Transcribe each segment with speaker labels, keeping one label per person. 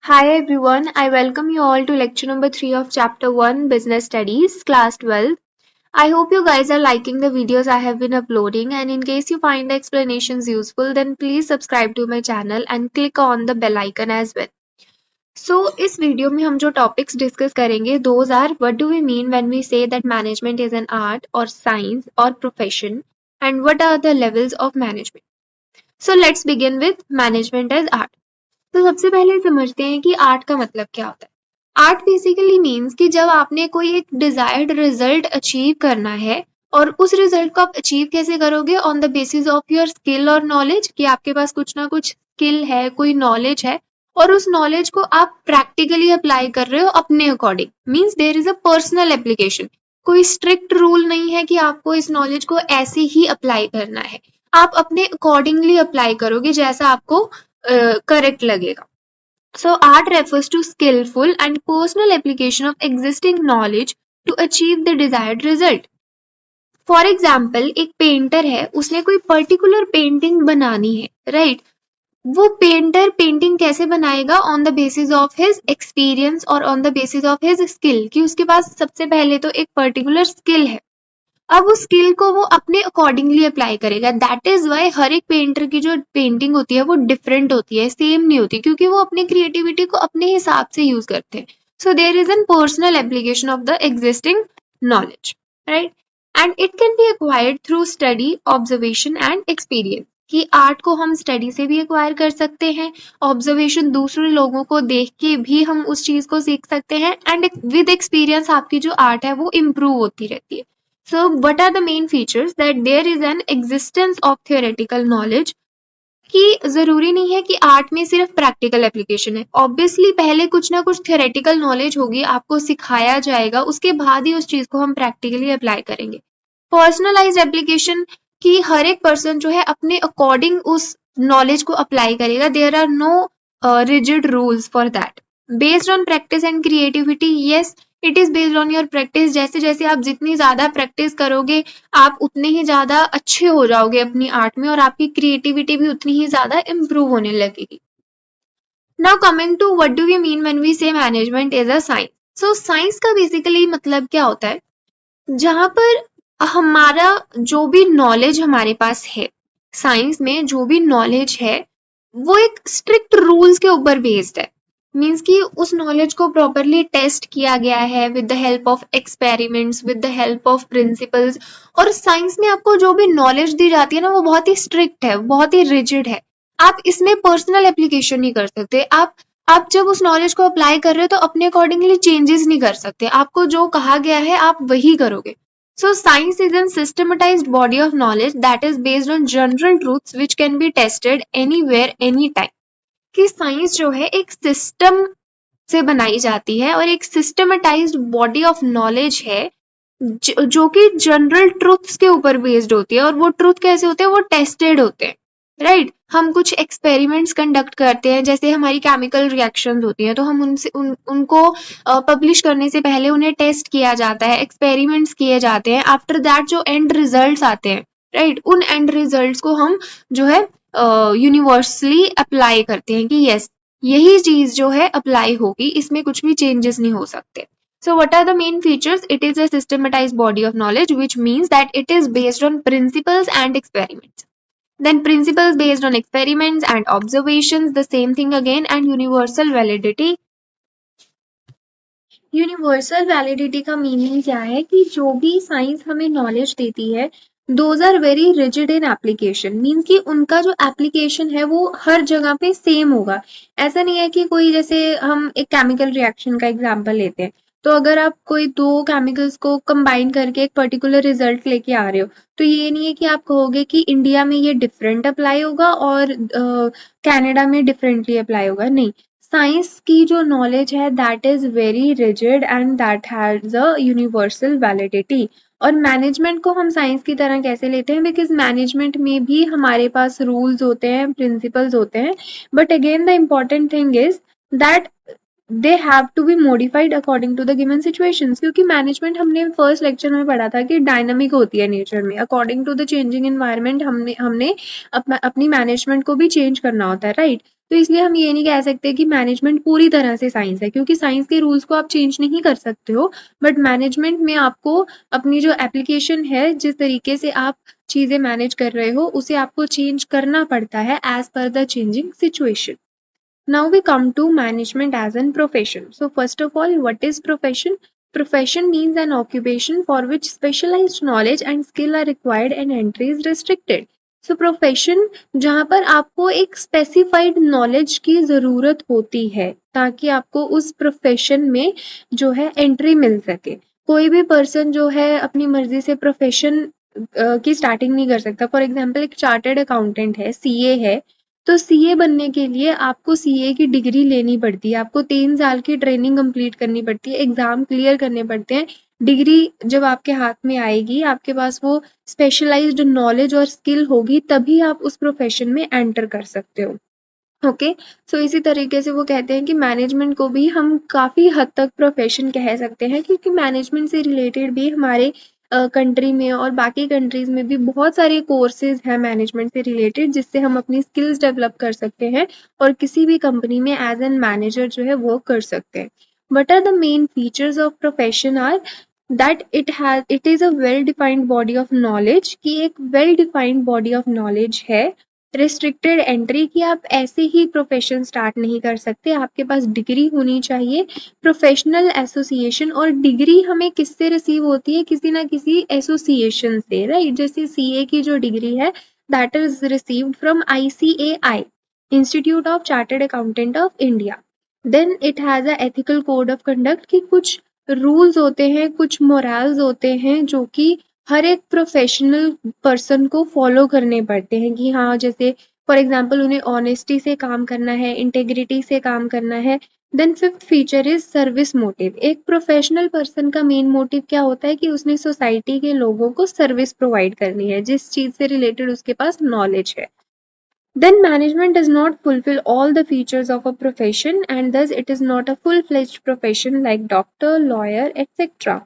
Speaker 1: Hi everyone, I welcome you all to lecture number 3 of chapter 1 Business Studies, class 12. I hope you guys are liking the videos I have been uploading, and in case you find the explanations useful then please subscribe to my channel and click on the bell icon as well. So इस video में हम जो topics discuss करेंगे those are what do we mean when we say that management is an art or science or profession, and what are the levels of management. So let's begin with management as art. तो सबसे पहले समझते हैं कि art का मतलब क्या होता है। आर्ट बेसिकली मीन्स कि जब आपने कोई एक डिजायर्ड रिजल्ट अचीव करना है और उस रिजल्ट को आप अचीव कैसे करोगे on the basis of your skill और नॉलेज, कि आपके पास कुछ ना कुछ स्किल है, कोई नॉलेज है और उस नॉलेज को आप प्रैक्टिकली अप्लाई कर रहे हो अपने according, means there is a personal application. कोई स्ट्रिक्ट रूल नहीं है कि आपको इस नॉलेज को ऐसे ही अप्लाई करना है, आप अपने अकॉर्डिंगली अप्लाई करोगे जैसा आपको correct लगेगा. So art refers to skillful and personal application of existing knowledge to achieve the desired result. For example, एक पेंटर है, उसने कोई पर्टिकुलर पेंटिंग बनानी है, राइट? वो पेंटर पेंटिंग कैसे बनाएगा on the basis of his experience और on the basis of his skill, कि उसके पास सबसे पहले तो एक पर्टिकुलर स्किल है। अब उस स्किल को वो अपने अकॉर्डिंगली अप्लाई करेगा। दैट इज वाई हर एक पेंटर की जो पेंटिंग होती है वो डिफरेंट होती है, सेम नहीं होती, क्योंकि वो अपनी क्रिएटिविटी को अपने हिसाब से यूज करते हैं। So there is an personal application of the existing knowledge, right? And it can be acquired through study, observation and experience. कि आर्ट को हम स्टडी से भी एक्वायर कर सकते हैं, ऑब्जर्वेशन दूसरे लोगों को देख के भी हम उस चीज को सीख सकते हैं, एंड विद एक्सपीरियंस आपकी जो आर्ट है वो इम्प्रूव होती रहती है। So, what are the main features? That there is an existence of theoretical knowledge, कि जरूरी नहीं है कि आर्ट में सिर्फ प्रैक्टिकल एप्लीकेशन है। ऑब्वियसली पहले कुछ ना कुछ थियोरेटिकल नॉलेज होगी, आपको सिखाया जाएगा, उसके बाद ही उस चीज को हम प्रैक्टिकली अप्लाई करेंगे। पर्सनलाइज्ड एप्लीकेशन, कि हर एक पर्सन जो है अपने अकॉर्डिंग उस नॉलेज को अप्लाई करेगा। There are no rigid rules for that. Based on practice and creativity, yes it is based on your practice. जैसे जैसे आप जितनी ज्यादा प्रैक्टिस करोगे आप उतने ही ज्यादा अच्छे हो जाओगे अपनी आर्ट में, और आपकी क्रिएटिविटी भी उतनी ही ज्यादा इम्प्रूव होने लगेगी। Now coming to what do we mean when we say management is a science. So science का बेसिकली मतलब क्या होता है? जहां पर हमारा जो भी नॉलेज हमारे पास है, साइंस में जो भी नॉलेज है वो एक स्ट्रिक्ट रूल्स के ऊपर बेस्ड है। मीन्स कि उस नॉलेज को प्रॉपरली टेस्ट किया गया है with the help of experiments, with the help of principles. और साइंस में आपको जो भी नॉलेज दी जाती है ना वो बहुत ही स्ट्रिक्ट है, बहुत ही रिजिड है। आप इसमें पर्सनल एप्लीकेशन नहीं कर सकते। आप जब उस नॉलेज को अप्लाई कर रहे हो तो अपने अकॉर्डिंगली चेंजेस नहीं कर सकते। आपको जो कहा गया है आप वही करोगे। So science is a systematized body of knowledge that is based on general truths which can be tested anywhere, anytime. कि साइंस जो है एक सिस्टम से बनाई जाती है और एक सिस्टमेटाइज्ड बॉडी ऑफ नॉलेज है जो कि जनरल ट्रूथ्स के ऊपर बेस्ड होती है। और वो ट्रूथ कैसे होते हैं? वो टेस्टेड होते हैं, राइट? हम कुछ एक्सपेरिमेंट्स कंडक्ट करते हैं, जैसे हमारी केमिकल रिएक्शंस होती हैं तो हम उनको पब्लिश करने से पहले उन्हें टेस्ट किया जाता है, एक्सपेरिमेंट्स किए जाते हैं। आफ्टर दैट जो एंड रिजल्ट्स आते हैं, राइट, उन एंड रिजल्ट्स को हम जो है यूनिवर्सली अप्लाई करते हैं कि यस यही चीज जो है अप्लाई होगी, इसमें कुछ भी चेंजेस नहीं हो सकते। So what are the main features? It is a systematized body of knowledge, which means that it is based on principles and experiments. Then principles based on experiments and observations, the same thing again, and universal validity. Universal validity का meaning क्या है? कि जो भी science हमें knowledge देती है those are very rigid in application. Means कि उनका जो एप्लीकेशन है वो हर जगह पे सेम होगा। ऐसा नहीं है कि कोई, जैसे हम एक केमिकल रिएक्शन का एग्जांपल लेते हैं, तो अगर आप कोई दो केमिकल्स को कंबाइन करके एक पर्टिकुलर रिजल्ट लेके आ रहे हो तो ये नहीं है कि आप कहोगे कि इंडिया में ये डिफरेंट अप्लाई होगा और कनाडा में डिफरेंटली अप्लाई होगा। नहीं, साइंस की जो नॉलेज है that is very rigid and that has a universal validity. और मैनेजमेंट को हम साइंस की तरह कैसे लेते हैं? बिकॉज मैनेजमेंट में भी हमारे पास रूल्स होते हैं, प्रिंसिपल्स होते हैं, but again the important thing is that they have to be modified according to the given situations. क्योंकि मैनेजमेंट हमने फर्स्ट लेक्चर में पढ़ा था कि डायनामिक होती है नेचर में, according to the changing environment हमने अपनी मैनेजमेंट को भी चेंज करना होता है, राइट? तो इसलिए हम ये नहीं कह सकते कि मैनेजमेंट पूरी तरह से साइंस है, क्योंकि साइंस के रूल्स को आप चेंज नहीं कर सकते हो, बट मैनेजमेंट में आपको अपनी जो एप्लीकेशन है, जिस तरीके से आप चीजें मैनेज कर रहे हो, उसे आपको चेंज करना पड़ता है as per the changing situation. Now we come to management as a profession. So first of all, what is profession? Profession means an occupation for which specialized knowledge and skill are required and entry is restricted. So profession जहाँ पर आपको एक specified knowledge की ज़रूरत होती है ताकि आपको उस profession में जो है entry मिल सके. कोई भी person जो है अपनी मर्जी से profession की starting नहीं कर सकता. For example, एक chartered accountant है, CA है, तो सीए बनने के लिए आपको सीए की डिग्री लेनी पड़ती है, आपको 3 साल की ट्रेनिंग कंप्लीट करनी पड़ती है, एग्जाम क्लियर करने पड़ते हैं. डिग्री जब आपके हाथ में आएगी, आपके पास वो स्पेशलाइज्ड नॉलेज और स्किल होगी, तभी आप उस प्रोफेशन में एंटर कर सकते हो. ओके, सो इसी तरीके से वो कहते हैं कि मैनेजमेंट को भी हम काफ़ी हद तक प्रोफेशन कह सकते हैं, क्योंकि मैनेजमेंट से रिलेटेड भी हमारे कंट्री में और बाकी कंट्रीज में भी बहुत सारे कोर्सेज हैं मैनेजमेंट से रिलेटेड, जिससे हम अपनी स्किल्स डेवलप कर सकते हैं और किसी भी कंपनी में एज एन मैनेजर जो है वर्क कर सकते हैं. What are the main features of profession are that it is a well defined body of knowledge, कि एक well defined body of knowledge है. रिस्ट्रिक्टेड एंट्री, की आप ऐसे ही प्रोफेशन स्टार्ट नहीं कर सकते, आपके पास डिग्री होनी चाहिए. प्रोफेशनल एसोसिएशन, और डिग्री हमें किससे रिसीव होती है? किसी ना किसी एसोसिएशन से, राइट? जैसे सीए की जो डिग्री है that is received from ICAI, institute of chartered accountant of India. Then it has a ethical code of conduct, की कुछ रूल्स होते हैं, कुछ मोरल्स होते हैं जो कि हर एक प्रोफेशनल पर्सन को फॉलो करने पड़ते हैं, कि हाँ, जैसे फॉर एग्जांपल उन्हें ऑनेस्टी से काम करना है, इंटेग्रिटी से काम करना है. Then fifth feature is service motive. एक प्रोफेशनल पर्सन का मेन मोटिव क्या होता है? कि उसने सोसाइटी के लोगों को सर्विस प्रोवाइड करनी है, जिस चीज से रिलेटेड उसके पास नॉलेज है. Then management does not fulfill all the features of a profession, and thus it is not a full-fledged profession like doctor, lawyer, etc.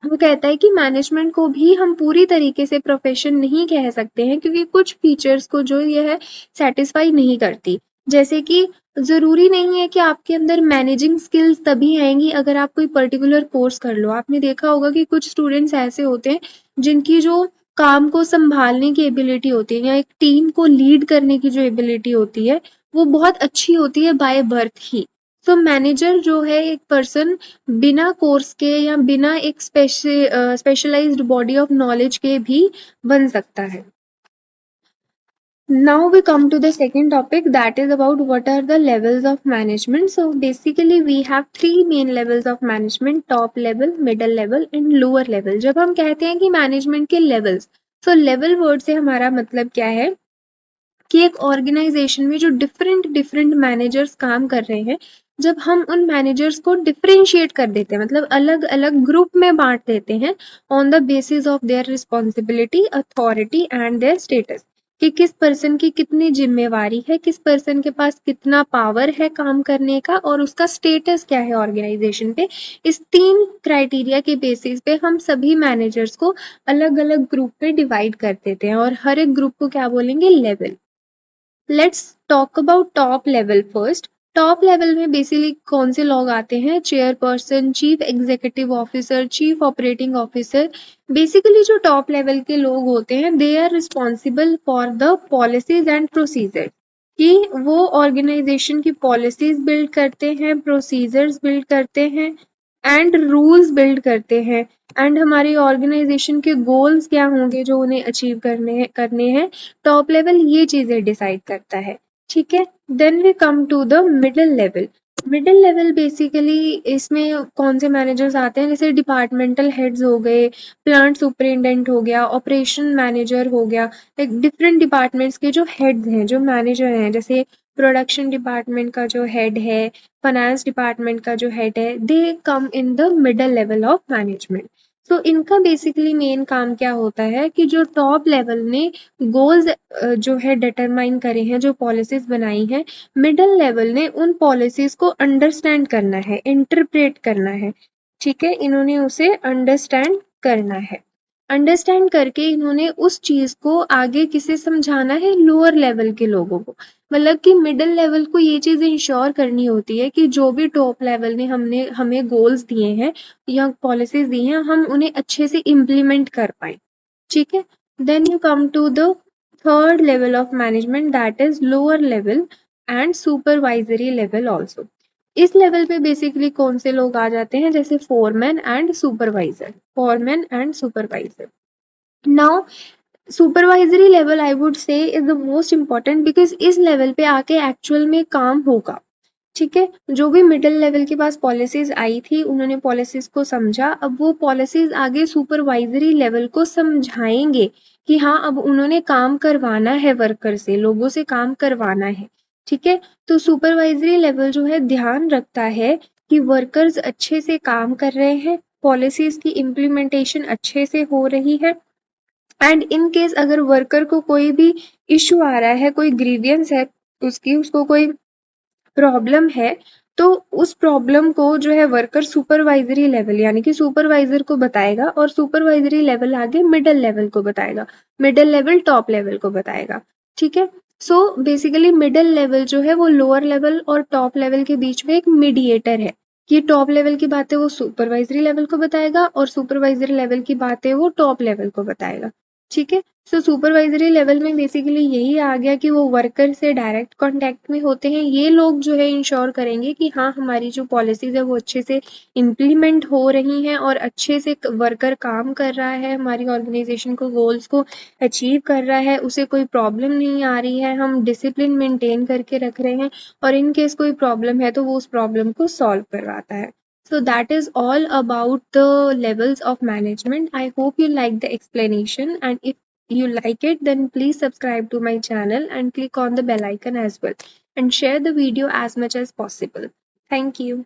Speaker 1: वो कहता है कि मैनेजमेंट को भी हम पूरी तरीके से प्रोफेशन नहीं कह सकते हैं, क्योंकि कुछ फीचर्स को जो ये है सेटिस्फाई नहीं करती. जैसे कि जरूरी नहीं है कि आपके अंदर मैनेजिंग स्किल्स तभी आएंगी अगर आप कोई पर्टिकुलर कोर्स कर लो. आपने देखा होगा कि कुछ स्टूडेंट्स ऐसे होते हैं जिनकी जो काम को संभालने की एबिलिटी होती है या एक टीम को लीड करने की जो एबिलिटी होती है वो बहुत अच्छी होती है बाय बर्थ ही. तो मैनेजर जो है एक पर्सन बिना कोर्स के या बिना एक स्पेशलाइज्ड बॉडी ऑफ नॉलेज के भी बन सकता है. Now we come to the second topic, that is about what are the levels of management. So basically we have 3 main levels of management: top level, middle level and lower level. जब हम कहते हैं कि management के levels, तो level word से हमारा मतलब क्या है? कि एक ऑर्गेनाइजेशन में जो डिफरेंट मैनेजर्स काम कर रहे हैं, जब हम उन मैनेजर्स को डिफरेंशिएट कर देते हैं, मतलब अलग अलग ग्रुप में बांट देते हैं on the basis of their responsibility, authority and their status, कि किस पर्सन की कितनी जिम्मेवारी है, किस पर्सन के पास कितना पावर है काम करने का, और उसका स्टेटस क्या है ऑर्गेनाइजेशन पे. इस 3 क्राइटेरिया के बेसिस पे हम सभी मैनेजर्स को अलग अलग ग्रुप पे डिवाइड कर देते हैं, और हर एक ग्रुप को क्या बोलेंगे? Level. Let's talk about top level first. Top level में बेसिकली कौन से लोग आते हैं? Chairperson, chief executive officer, chief operating officer. Basically जो टॉप लेवल के लोग होते हैं they are responsible for the policies and procedure, कि वो ऑर्गेनाइजेशन की पॉलिसीज बिल्ड करते हैं, प्रोसीजर्स बिल्ड करते हैं एंड रूल्स बिल्ड करते हैं, एंड हमारी ऑर्गेनाइजेशन के गोल्स क्या होंगे जो उन्हें अचीव करने हैं. टॉप लेवल ये चीजें डिसाइड करता है. ठीक है. Then we come to the middle level. Middle level basically इसमें कौन से मैनेजर्स आते हैं? जैसे डिपार्टमेंटल हेड्स हो गए, प्लांट सुपरिटेंडेंट हो गया, ऑपरेशन मैनेजर हो गया. एक डिफरेंट डिपार्टमेंट्स के जो हेड्स हैं, जो मैनेजर हैं, जैसे प्रोडक्शन डिपार्टमेंट का जो हेड है, फाइनेंस डिपार्टमेंट का जो हेड है, they come in the middle level of management. तो इनका बेसिकली मेन काम क्या होता है? कि जो टॉप लेवल ने गोल्स जो है डिटरमाइन करे हैं, जो पॉलिसीज बनाई हैं, मिडल लेवल ने उन पॉलिसीज को अंडरस्टैंड करना है, इंटरप्रेट करना है. ठीक है, इन्होंने उसे अंडरस्टैंड करना है. अंडरस्टैंड करके इन्होंने उस चीज को आगे किसे समझाना है, लोअर लेवल के लोगों को। मतलब कि मिडिल लेवल को ये चीज इंश्योर करनी होती है कि जो भी टॉप लेवल ने हमने हमें गोल्स दिए हैं या पॉलिसीज दी हैं, हम उन्हें अच्छे से इम्प्लीमेंट कर पाए। ठीक है, then you come to the third level of management, that is lower level and supervisory level also. इस लेवल पे बेसिकली कौन से लोग आ जाते हैं, जैसे foreman and supervisor, foreman and supervisor. Now supervisory level I would say is the most important, because इस लेवल पे आके एक्चुअल में काम होगा। ठीक है, जो भी मिडिल लेवल के पास पॉलिसीज आई थी उन्होंने पॉलिसीज को समझा, अब वो पॉलिसीज आगे सुपरवाइजरी लेवल को समझाएंगे कि हाँ अब उन्होंने काम करवाना है, वर्कर से, लोगों से काम करवाना है। ठीक है, तो सुपरवाइजरी लेवल जो है ध्यान रखता है कि वर्कर्स अच्छे से काम कर रहे हैं, पॉलिसीज की इम्प्लीमेंटेशन अच्छे से हो रही है, एंड इन केस अगर वर्कर को कोई भी इशू आ रहा है, कोई ग्रीवियंस है उसको कोई प्रॉब्लम है, तो उस प्रॉब्लम को जो है वर्कर सुपरवाइजरी लेवल यानी कि सुपरवाइजर को बताएगा, और सुपरवाइजरी लेवल आगे मिडिल लेवल को बताएगा, मिडिल लेवल टॉप लेवल को बताएगा। ठीक है, सो बेसिकली मिडिल लेवल जो है वो लोअर लेवल और टॉप लेवल के बीच में एक मीडिएटर है, कि टॉप लेवल की बातें वो सुपरवाइजरी लेवल को बताएगा और सुपरवाइजरी लेवल की बातें वो टॉप लेवल को बताएगा। ठीक है, सो सुपरवाइजरी लेवल में बेसिकली यही आ गया कि वो वर्कर से डायरेक्ट कांटेक्ट में होते हैं। ये लोग जो है इंश्योर करेंगे कि हाँ हमारी जो पॉलिसीज है वो अच्छे से इम्प्लीमेंट हो रही हैं और अच्छे से वर्कर काम कर रहा है, हमारी ऑर्गेनाइजेशन को गोल्स को अचीव कर रहा है, उसे कोई प्रॉब्लम नहीं आ रही है, हम डिसिप्लिन मेंटेन करके रख रहे हैं, और इन केस कोई प्रॉब्लम है तो वो उस प्रॉब्लम को सॉल्व करवाता है। So that is all about the levels of management. I hope you like the explanation, and if you like it, then please subscribe to my channel and click on the bell icon as well, and share the video as much as possible. Thank you.